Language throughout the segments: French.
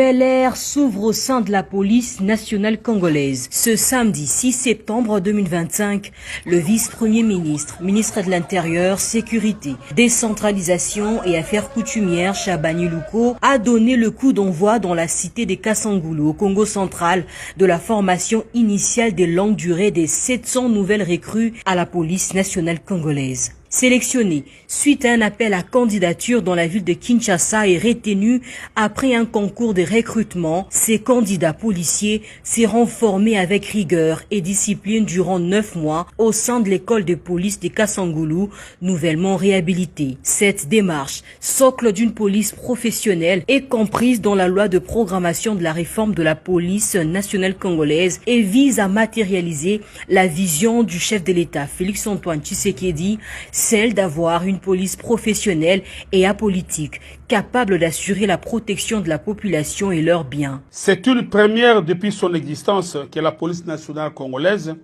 nouvelle ère s'ouvre au sein de la police nationale congolaise. Ce samedi 6 septembre 2025, le vice-premier ministre, ministre de l'Intérieur, Sécurité, Décentralisation et Affaires coutumières, Chabani Louko, a donné le coup d'envoi dans la cité de Kasangulu, au Congo central, de la formation initiale de longue durée des 700 nouvelles recrues à la police nationale congolaise. Sélectionné suite à un appel à candidature dans la ville de Kinshasa et retenu après un concours de recrutement, ces candidats policiers seront formés avec rigueur et discipline durant 9 mois au sein de l'école de police de Kasangulu, nouvellement réhabilitée. Cette démarche, socle d'une police professionnelle, est comprise dans la loi de programmation de la réforme de la police nationale congolaise et vise à matérialiser la vision du chef de l'État, Félix-Antoine Tshisekedi, celle d'avoir une police professionnelle et apolitique, capable d'assurer la protection de la population et leurs biens. C'est une première depuis son existence que la police nationale congolaise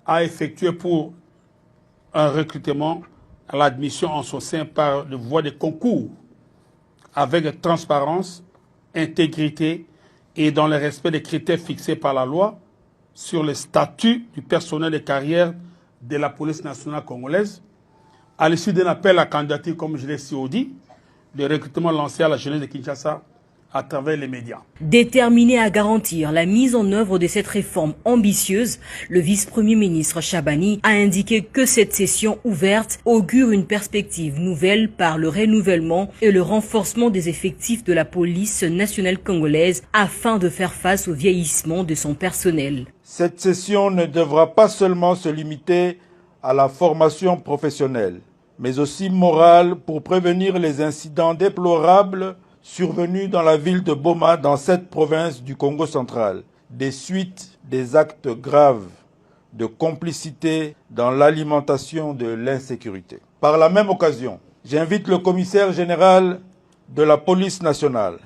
a effectué pour un recrutement à l'admission en son sein par le voie de concours, avec transparence, intégrité et dans le respect des critères fixés par la loi sur le statut du personnel de carrière de la police nationale congolaise, à l'issue d'un appel à candidature, comme je l'ai dit, de recrutement lancé à la jeunesse de Kinshasa à travers les médias. Déterminé à garantir la mise en œuvre de cette réforme ambitieuse, le vice-premier ministre Chabani a indiqué que cette session ouverte augure une perspective nouvelle par le renouvellement et le renforcement des effectifs de la police nationale congolaise afin de faire face au vieillissement de son personnel. Cette session ne devra pas seulement se limiter à la formation professionnelle, mais aussi morale pour prévenir les incidents déplorables survenus dans la ville de Boma, dans cette province du Congo central, des suites des actes graves de complicité dans l'alimentation de l'insécurité. Par la même occasion, j'invite le commissaire général de la police nationale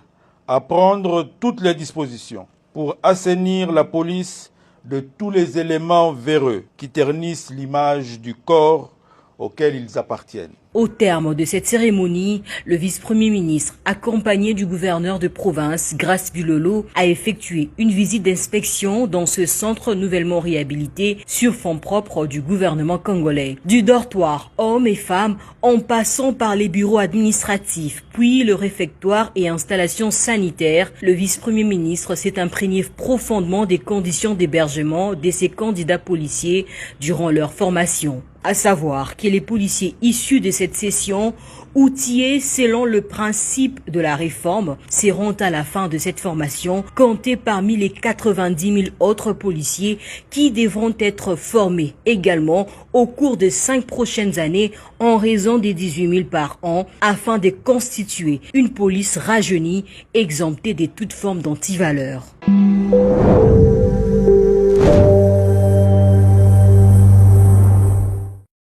à prendre toutes les dispositions pour assainir la police de tous les éléments véreux qui ternissent l'image du corps auquel ils appartiennent. Au terme de cette cérémonie, le vice-premier ministre, accompagné du gouverneur de province, Grace Bilolo, a effectué une visite d'inspection dans ce centre nouvellement réhabilité sur fonds propres du gouvernement congolais. Du dortoir, hommes et femmes, en passant par les bureaux administratifs, puis le réfectoire et installations sanitaires, le vice-premier ministre s'est imprégné profondément des conditions d'hébergement de ces candidats policiers durant leur formation. À savoir que les policiers issus de cette session, outillés selon le principe de la réforme, seront à la fin de cette formation comptés parmi les 90 000 autres policiers qui devront être formés également au cours des 5 prochaines années en raison des 18 000 par an afin de constituer une police rajeunie exemptée de toute forme d'antivaleur.